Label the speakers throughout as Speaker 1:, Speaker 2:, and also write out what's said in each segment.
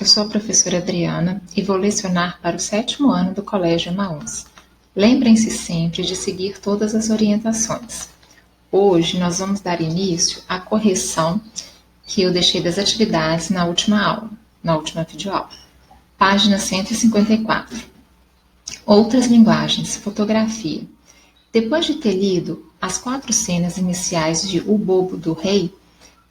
Speaker 1: Eu sou a professora Adriana e vou lecionar para o 7º ano do Colégio Emaús. Lembrem-se sempre de seguir todas as orientações. Hoje nós vamos dar início à correção que eu deixei das atividades na última aula, na última videoaula. Página 154. Outras linguagens, fotografia. Depois de ter lido as 4 cenas iniciais de O Bobo do Rei,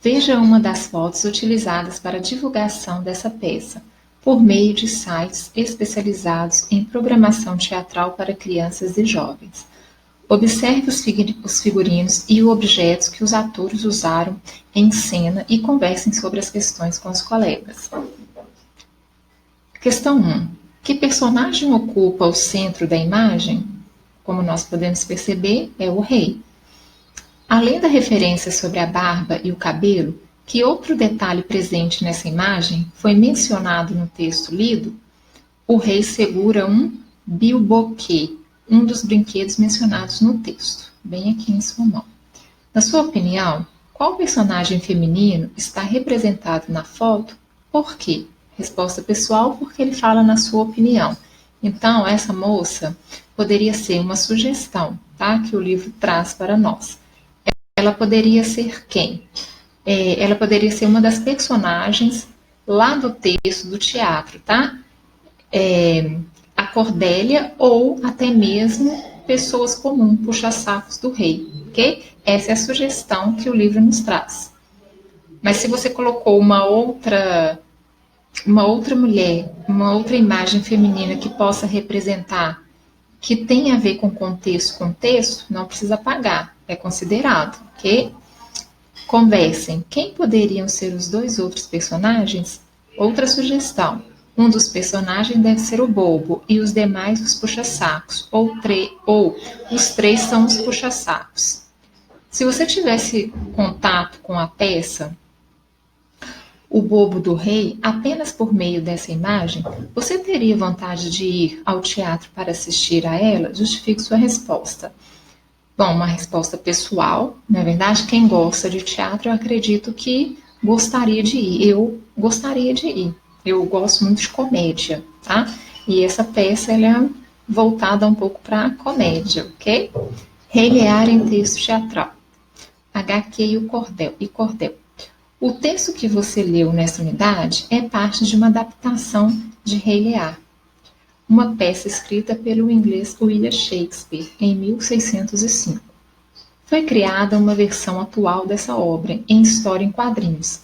Speaker 1: veja uma das fotos utilizadas para a divulgação dessa peça, por meio de sites especializados em programação teatral para crianças e jovens. Observe os figurinos e os objetos que os atores usaram em cena e conversem sobre as questões com os colegas. Questão 1. Que personagem ocupa o centro da imagem? Como nós podemos perceber, é o rei. Além da referência sobre a barba e o cabelo, que outro detalhe presente nessa imagem foi mencionado no texto lido? O rei segura um bilboquet, um dos brinquedos mencionados no texto, bem aqui em sua mão. Na sua opinião, qual personagem feminino está representado na foto? Por quê? Resposta pessoal, porque ele fala na sua opinião. Então, essa moça poderia ser uma sugestão, tá? Que o livro traz para nós. Ela poderia ser quem? Ela poderia ser uma das personagens lá do texto do teatro, tá? A Cordélia ou até mesmo pessoas comuns, puxa-sacos do rei, ok? Essa é a sugestão que o livro nos traz. Mas se você colocou uma outra mulher, uma outra imagem feminina que possa representar, que tem a ver com contexto, não precisa pagar, é considerado, ok? Conversem. Quem poderiam ser os 2 outros personagens? Outra sugestão. Um dos personagens deve ser o bobo e os demais os puxa-sacos, ou os 3 são os puxa-sacos. Se você tivesse contato com a peça O Bobo do Rei, apenas por meio dessa imagem, você teria vontade de ir ao teatro para assistir a ela? Justifique sua resposta. Bom, uma resposta pessoal, na verdade, quem gosta de teatro, eu acredito que gostaria de ir. Eu gostaria de ir. Eu gosto muito de comédia, tá? E essa peça, ela é voltada um pouco para a comédia, ok? Rei Lear em texto teatral. HQ e Cordel. O texto que você leu nessa unidade é parte de uma adaptação de Rei Lear, uma peça escrita pelo inglês William Shakespeare em 1605. Foi criada uma versão atual dessa obra em história em quadrinhos,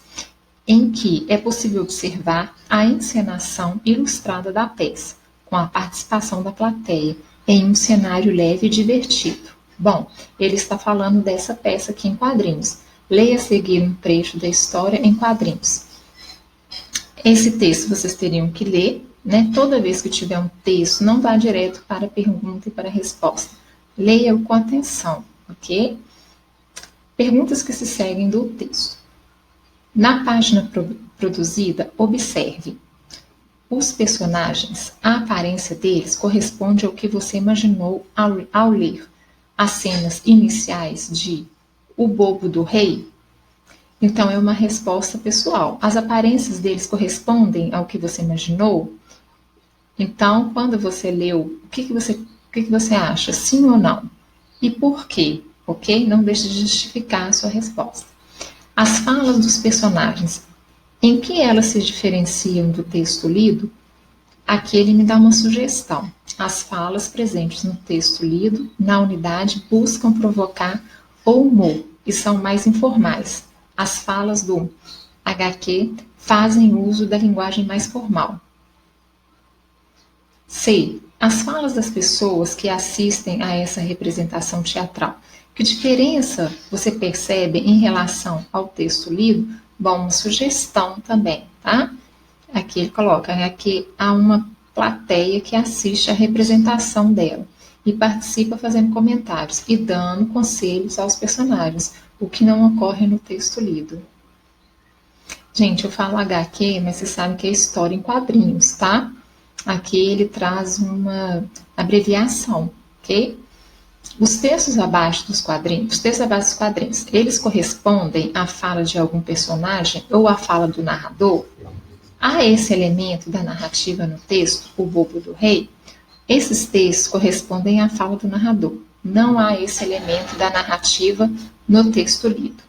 Speaker 1: em que é possível observar a encenação ilustrada da peça, com a participação da plateia, em um cenário leve e divertido. Bom, ele está falando dessa peça aqui em quadrinhos. Leia a seguir um trecho da história em quadrinhos. Esse texto vocês teriam que ler, né? Toda vez que tiver um texto, não vá direto para a pergunta e para a resposta. Leia-o com atenção, ok? Perguntas que se seguem do texto. Na página produzida, observe. Os personagens, a aparência deles corresponde ao que você imaginou ao ler as cenas iniciais de O Bobo do Rei? Então, é uma resposta pessoal. As aparências deles correspondem ao que você imaginou? Então, quando você leu, o que você acha? Sim ou não? E por quê? Ok? Não deixe de justificar a sua resposta. As falas dos personagens, em que elas se diferenciam do texto lido? Aqui ele me dá uma sugestão. As falas presentes no texto lido, na unidade, buscam provocar ou humor e são mais informais. As falas do HQ fazem uso da linguagem mais formal. C. As falas das pessoas que assistem a essa representação teatral. Que diferença você percebe em relação ao texto lido? Bom, uma sugestão também, tá? Aqui ele coloca, aqui há uma plateia que assiste a representação dela e participa fazendo comentários e dando conselhos aos personagens, o que não ocorre no texto lido. Gente, eu falo HQ, mas vocês sabem que é história em quadrinhos, tá? Aqui ele traz uma abreviação, ok? Os textos abaixo dos quadrinhos, eles correspondem à fala de algum personagem ou à fala do narrador? Há esse elemento da narrativa no texto, o bobo do rei? Esses textos correspondem à fala do narrador. Não há esse elemento da narrativa no texto lido.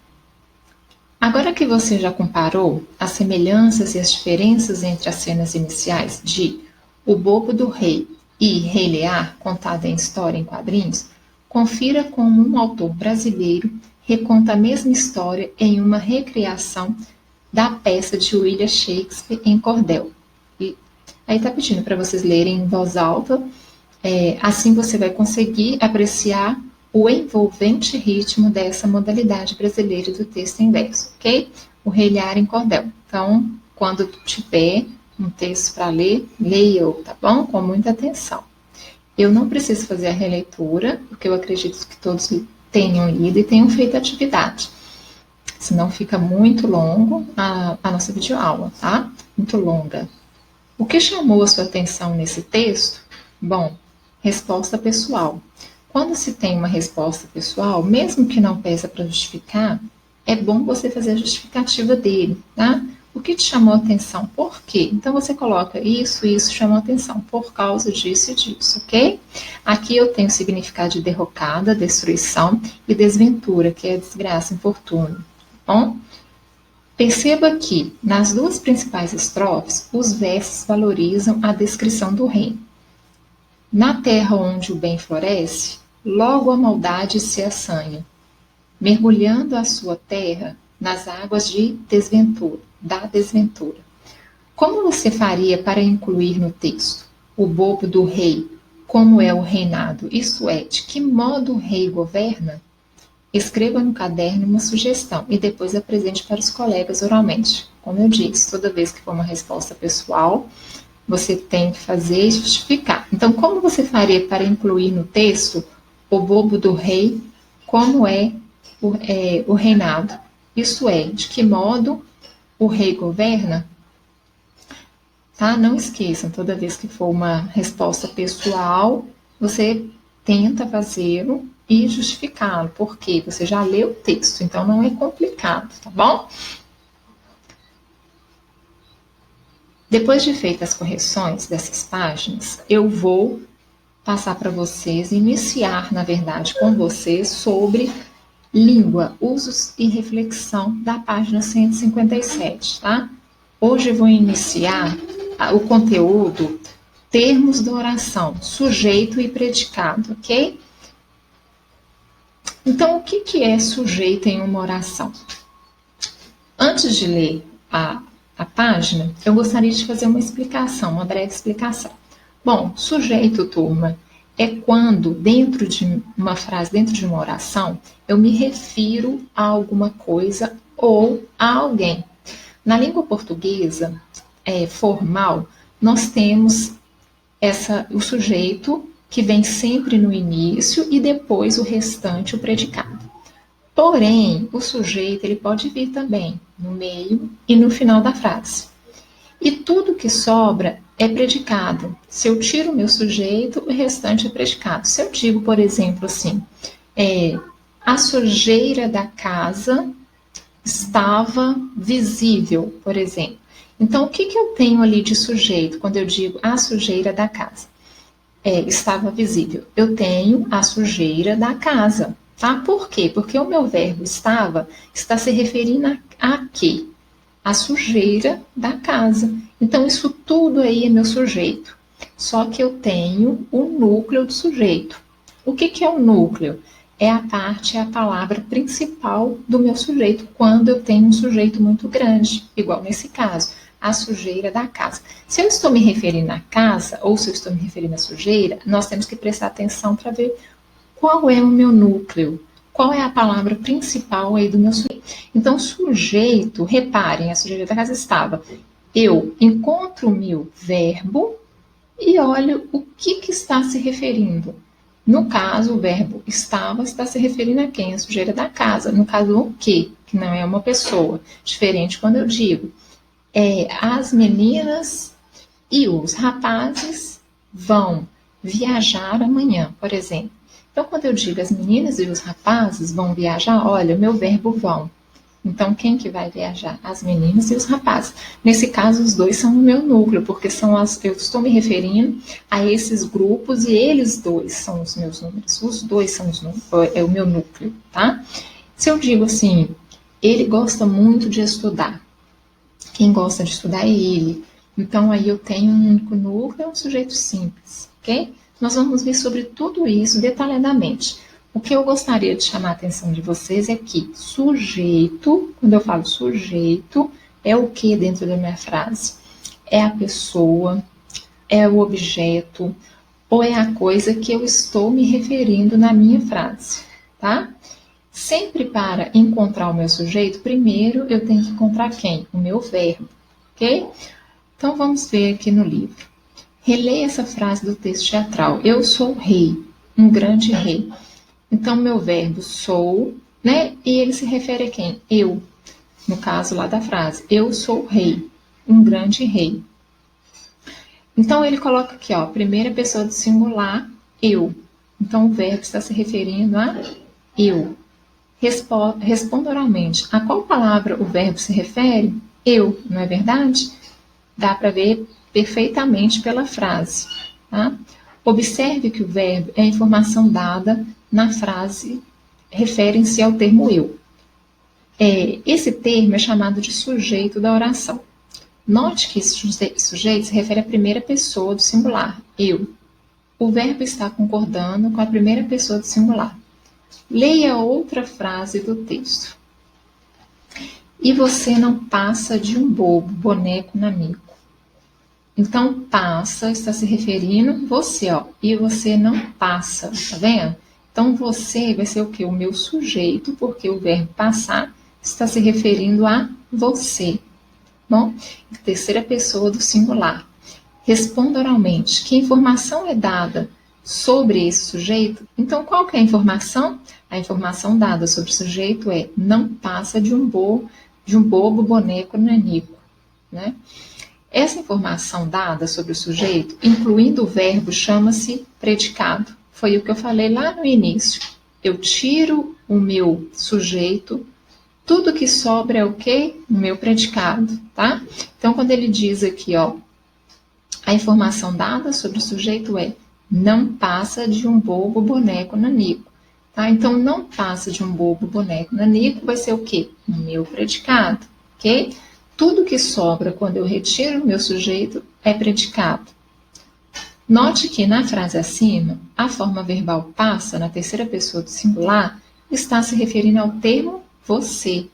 Speaker 1: Agora que você já comparou as semelhanças e as diferenças entre as cenas iniciais de O Bobo do Rei e Rei Lear, contada em história em quadrinhos, confira como um autor brasileiro reconta a mesma história em uma recriação da peça de William Shakespeare em cordel. E aí está pedindo para vocês lerem em voz alta, assim você vai conseguir apreciar o envolvente ritmo dessa modalidade brasileira do texto em verso, ok? O Rei Lear em cordel. Então, quando tiver um texto para ler, leia-o, tá bom? Com muita atenção. Eu não preciso fazer a releitura, porque eu acredito que todos tenham lido e tenham feito a atividade. Senão fica muito longo a nossa videoaula, tá? Muito longa. O que chamou a sua atenção nesse texto? Bom, resposta pessoal. Quando se tem uma resposta pessoal, mesmo que não peça para justificar, é bom você fazer a justificativa dele, tá? O que te chamou a atenção? Por quê? Então você coloca isso chamou a atenção, por causa disso e disso, ok? Aqui eu tenho o significado de derrocada, destruição e desventura, que é desgraça, infortúnio. Bom, perceba que nas duas principais estrofes, os versos valorizam a descrição do reino. Na terra onde o bem floresce, logo a maldade se assanha, mergulhando a sua terra nas águas da desventura. Como você faria para incluir no texto o bobo do rei, como é o reinado, isto é, de que modo o rei governa? Escreva no caderno uma sugestão e depois apresente para os colegas oralmente. Como eu disse, toda vez que for uma resposta pessoal, você tem que fazer e justificar. Então, como você faria para incluir no texto o bobo do rei, como é o reinado? Isso é, de que modo o rei governa? Tá? Não esqueçam, toda vez que for uma resposta pessoal, você tenta fazê-lo e justificá-lo, porque você já leu o texto, então não é complicado, tá bom? Depois de feitas as correções dessas páginas, eu vou passar para vocês, iniciar, na verdade, com vocês sobre língua, usos e reflexão da página 157, tá? Hoje eu vou iniciar o conteúdo termos da oração, sujeito e predicado, ok? Então, o que é sujeito em uma oração? Antes de ler a página, eu gostaria de fazer uma explicação, uma breve explicação. Bom, sujeito, turma, é quando dentro de uma frase, dentro de uma oração, eu me refiro a alguma coisa ou a alguém. Na língua portuguesa formal, nós temos o sujeito que vem sempre no início e depois o restante, o predicado. Porém, o sujeito ele pode vir também no meio e no final da frase. E tudo que sobra é predicado. Se eu tiro o meu sujeito, o restante é predicado. Se eu digo, por exemplo, assim, a sujeira da casa estava visível, por exemplo. Então, o que eu tenho ali de sujeito quando eu digo a sujeira da casa? Estava visível. Eu tenho a sujeira da casa, tá? Por quê? Porque o meu verbo está se referindo a quê? A sujeira da casa. Então, isso tudo aí é meu sujeito. Só que eu tenho o núcleo do sujeito. O que é o núcleo? É a palavra principal do meu sujeito, quando eu tenho um sujeito muito grande, igual nesse caso, a sujeira da casa. Se eu estou me referindo à casa, ou se eu estou me referindo à sujeira, nós temos que prestar atenção para ver qual é o meu núcleo, qual é a palavra principal aí do meu sujeito. Então, sujeito, reparem, a sujeira da casa estava. Eu encontro o meu verbo e olho o que está se referindo. No caso, o verbo estava está se referindo a quem? A sujeira da casa. No caso, o que não é uma pessoa. Diferente quando eu digo as meninas e os rapazes vão viajar amanhã, por exemplo. Então, quando eu digo as meninas e os rapazes vão viajar, olha, o meu verbo vão. Então, quem que vai viajar? As meninas e os rapazes. Nesse caso, os dois são o meu núcleo, porque eu estou me referindo a esses grupos e eles dois são os meus números. Os dois são é o meu núcleo, tá? Se eu digo assim, ele gosta muito de estudar. Quem gosta de estudar é ele. Então, aí eu tenho um único núcleo, um sujeito simples, ok? Nós vamos ver sobre tudo isso detalhadamente. O que eu gostaria de chamar a atenção de vocês é que sujeito, quando eu falo sujeito, é o que dentro da minha frase? É a pessoa, é o objeto, ou é a coisa que eu estou me referindo na minha frase, tá? Sempre para encontrar o meu sujeito, primeiro eu tenho que encontrar quem? O meu verbo, ok? Então vamos ver aqui no livro. Releia essa frase do texto teatral. Eu sou rei, um grande rei. Então, meu verbo sou, né? E ele se refere a quem? Eu. No caso lá da frase, eu sou rei, um grande rei. Então, ele coloca aqui, ó, primeira pessoa do singular, eu. Então, o verbo está se referindo a eu. Responda oralmente. A qual palavra o verbo se refere? Eu, não é verdade? Dá para ver perfeitamente pela frase, tá? Observe que o verbo é a informação dada na frase, referem-se ao termo eu. Esse termo é chamado de sujeito da oração. Note que esse sujeito se refere à primeira pessoa do singular, eu. O verbo está concordando com a primeira pessoa do singular. Leia outra frase do texto. E você não passa de um bobo, boneco nanico. Então, passa está se referindo você, ó. E você não passa, tá vendo? Então, você vai ser o quê? O meu sujeito, porque o verbo passar está se referindo a você. Bom, terceira pessoa do singular. Responda oralmente. Que informação é dada sobre esse sujeito? Então, qual que é a informação? A informação dada sobre o sujeito é não passa de um bobo boneco nanico, né? Essa informação dada sobre o sujeito, incluindo o verbo, chama-se predicado. Foi o que eu falei lá no início. Eu tiro o meu sujeito, tudo que sobra é o quê? O meu predicado, tá? Então, quando ele diz aqui, ó, a informação dada sobre o sujeito é não passa de um bobo boneco nanico, tá? Então, não passa de um bobo boneco nanico vai ser o quê? O meu predicado, ok? Tudo que sobra quando eu retiro o meu sujeito é predicado. Note que na frase acima, a forma verbal passa na terceira pessoa do singular está se referindo ao termo você,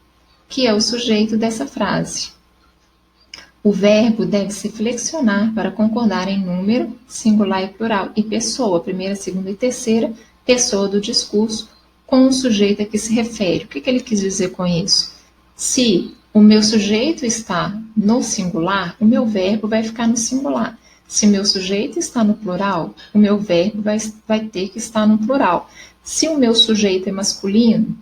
Speaker 1: que é o sujeito dessa frase. O verbo deve se flexionar para concordar em número, singular e plural, e pessoa, primeira, segunda e terceira pessoa do discurso, com o sujeito a que se refere. O que ele quis dizer com isso? Se o meu sujeito está no singular, o meu verbo vai ficar no singular. Se o meu sujeito está no plural, o meu verbo vai ter que estar no plural. Se o meu sujeito é masculino,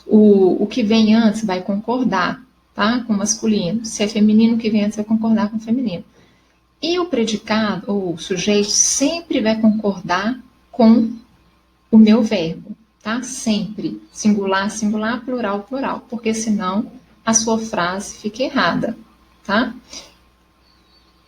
Speaker 1: o que vem antes vai concordar, tá, com o masculino. Se é feminino, o que vem antes vai concordar com o feminino. E o predicado, ou o sujeito, sempre vai concordar com o meu verbo, tá? Sempre. Singular, singular, plural, plural. Porque senão a sua frase fica errada, tá?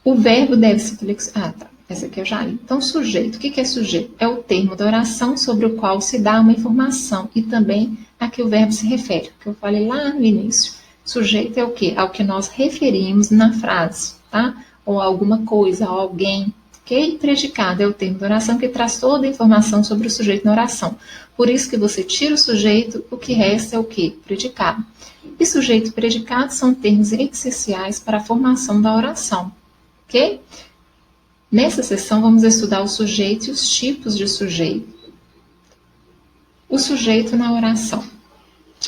Speaker 1: O verbo deve se flexionar. Ah, tá. Essa aqui eu já li. Então, sujeito. O que é sujeito? É o termo da oração sobre o qual se dá uma informação e também a que o verbo se refere, que eu falei lá no início. Sujeito é o quê? Ao que nós referimos na frase, tá? Ou a alguma coisa, a alguém, ok? Predicado é o termo da oração que traz toda a informação sobre o sujeito na oração. Por isso que você tira o sujeito, o que resta é o quê? Predicado. E sujeito e predicado são termos essenciais para a formação da oração, ok? Nessa sessão, vamos estudar o sujeito e os tipos de sujeito. O sujeito na oração.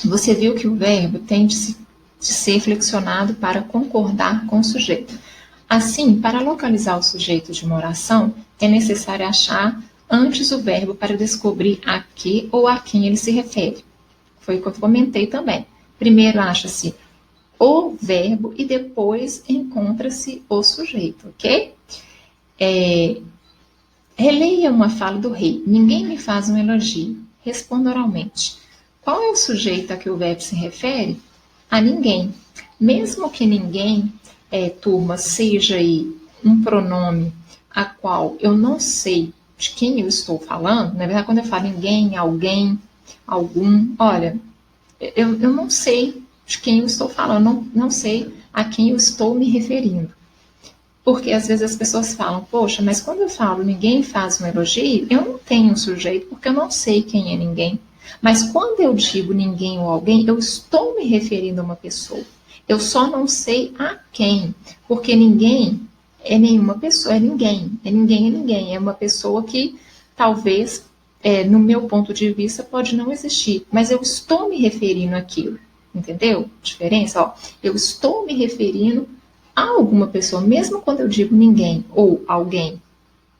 Speaker 1: Você viu que o verbo tem de ser flexionado para concordar com o sujeito. Assim, para localizar o sujeito de uma oração, é necessário achar antes o verbo para descobrir a que ou a quem ele se refere. Foi o que eu comentei também. Primeiro acha-se o verbo e depois encontra-se o sujeito, ok? Releia uma fala do rei. Ninguém me faz um elogio. Responda oralmente. Qual é o sujeito a que o verbo se refere? a ninguém. Mesmo que ninguém, turma, seja aí um pronome a qual eu não sei de quem eu estou falando, na verdade, quando eu falo ninguém, alguém, algum, olha, eu não sei de quem eu estou falando, não sei a quem eu estou me referindo. Porque às vezes as pessoas falam, poxa, mas quando eu falo ninguém faz um elogio, eu não tenho um sujeito, porque eu não sei quem é ninguém. Mas quando eu digo ninguém ou alguém, eu estou me referindo a uma pessoa. Eu só não sei a quem, porque ninguém é nenhuma pessoa, é ninguém. É ninguém, é ninguém. É uma pessoa que talvez, no meu ponto de vista, pode não existir, mas eu estou me referindo àquilo. Entendeu? Diferença? Ó, eu estou me referindo a alguma pessoa, mesmo quando eu digo ninguém ou alguém,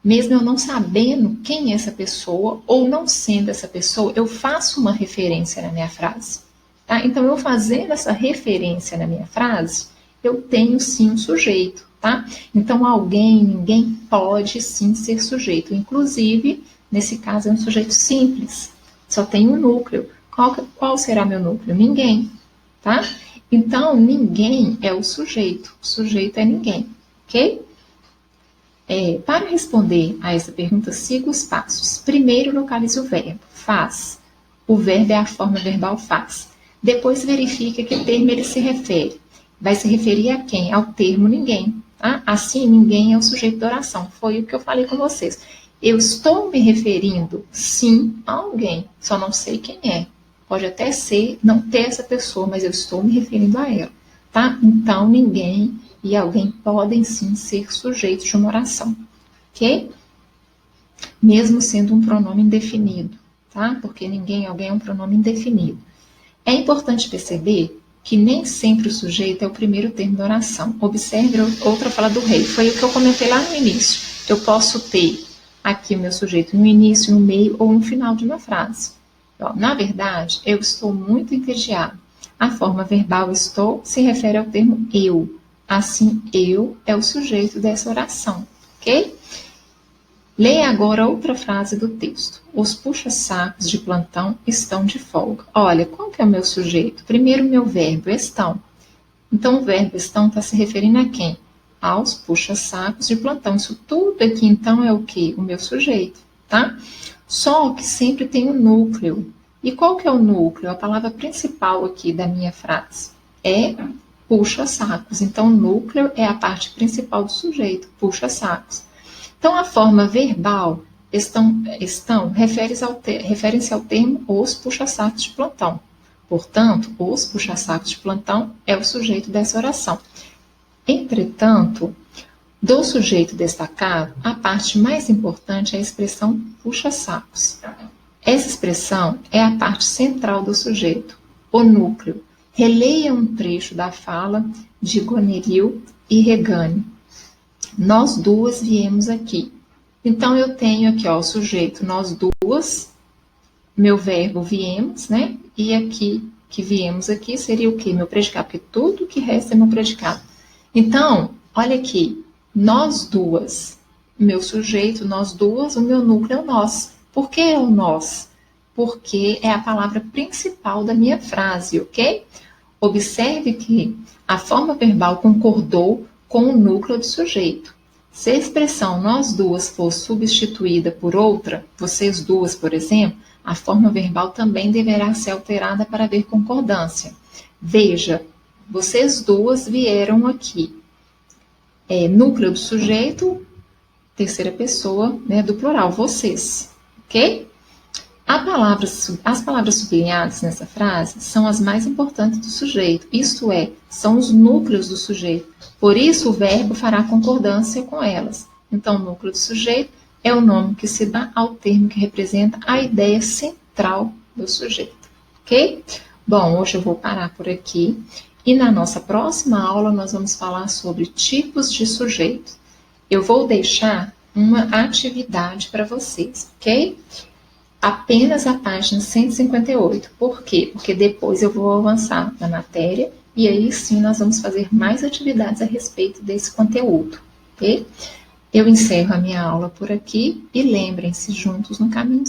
Speaker 1: mesmo eu não sabendo quem é essa pessoa ou não sendo essa pessoa, eu faço uma referência na minha frase. Tá? Então, eu fazendo essa referência na minha frase, eu tenho sim um sujeito. Tá? Então, alguém, ninguém pode sim ser sujeito. Inclusive, nesse caso, é um sujeito simples. Só tem um núcleo. Qual será meu núcleo? Ninguém. Tá? Então, ninguém é o sujeito é ninguém, ok? Para responder a essa pergunta, siga os passos. Primeiro, localize o verbo, faz. O verbo é a forma verbal faz. Depois, verifique a que termo ele se refere. Vai se referir a quem? Ao termo ninguém. Tá? Assim, ninguém é o sujeito da oração. Foi o que eu falei com vocês. Eu estou me referindo, sim, a alguém, só não sei quem é. Pode até ser, não ter essa pessoa, mas eu estou me referindo a ela, tá? Então, ninguém e alguém podem sim ser sujeitos de uma oração, ok? Mesmo sendo um pronome indefinido, tá? Porque ninguém e alguém é um pronome indefinido. É importante perceber que nem sempre o sujeito é o primeiro termo da oração. Observe outra fala do rei. Foi o que eu comentei lá no início. Eu posso ter aqui o meu sujeito no início, no meio ou no final de uma frase. Na verdade, eu estou muito entediado. A forma verbal estou se refere ao termo eu. Assim, eu é o sujeito dessa oração, ok? Leia agora outra frase do texto. Os puxa-sacos de plantão estão de folga. Olha, qual que é o meu sujeito? Primeiro, meu verbo, estão. Então, o verbo estão está se referindo a quem? Aos puxa-sacos de plantão. Isso tudo aqui, então, é o quê? O meu sujeito, tá? Só que sempre tem um núcleo. E qual que é o núcleo? A palavra principal aqui da minha frase é puxa-sacos. Então, o núcleo é a parte principal do sujeito, puxa-sacos. Então, a forma verbal refere-se ao termo os puxa-sacos de plantão. Portanto, os puxa-sacos de plantão é o sujeito dessa oração. Entretanto, do sujeito destacado, a parte mais importante é a expressão puxa-sacos. Essa expressão é a parte central do sujeito, o núcleo. Releia um trecho da fala de Goneril e Regani. Nós duas viemos aqui. Então, eu tenho aqui ó, o sujeito nós duas, meu verbo viemos, né? E aqui, que viemos aqui, seria o quê? Meu predicado, porque tudo que resta é meu predicado. Então, olha aqui, nós duas, meu sujeito, nós duas, o meu núcleo é o nós. Por que é o nós? Porque é a palavra principal da minha frase, ok? Observe que a forma verbal concordou com o núcleo do sujeito. Se a expressão nós duas for substituída por outra, vocês duas, por exemplo, a forma verbal também deverá ser alterada para haver concordância. Veja, vocês duas vieram aqui. Núcleo do sujeito, terceira pessoa, né, do plural, vocês, ok? As palavras sublinhadas nessa frase são as mais importantes do sujeito, isto é, são os núcleos do sujeito. Por isso, o verbo fará concordância com elas. Então, o núcleo do sujeito é o nome que se dá ao termo que representa a ideia central do sujeito, ok? Bom, hoje eu vou parar por aqui e na nossa próxima aula nós vamos falar sobre tipos de sujeito. Eu vou deixar uma atividade para vocês, ok? Apenas a página 158. Por quê? Porque depois eu vou avançar na matéria e aí sim nós vamos fazer mais atividades a respeito desse conteúdo, ok? Eu encerro a minha aula por aqui e lembrem-se, juntos no caminho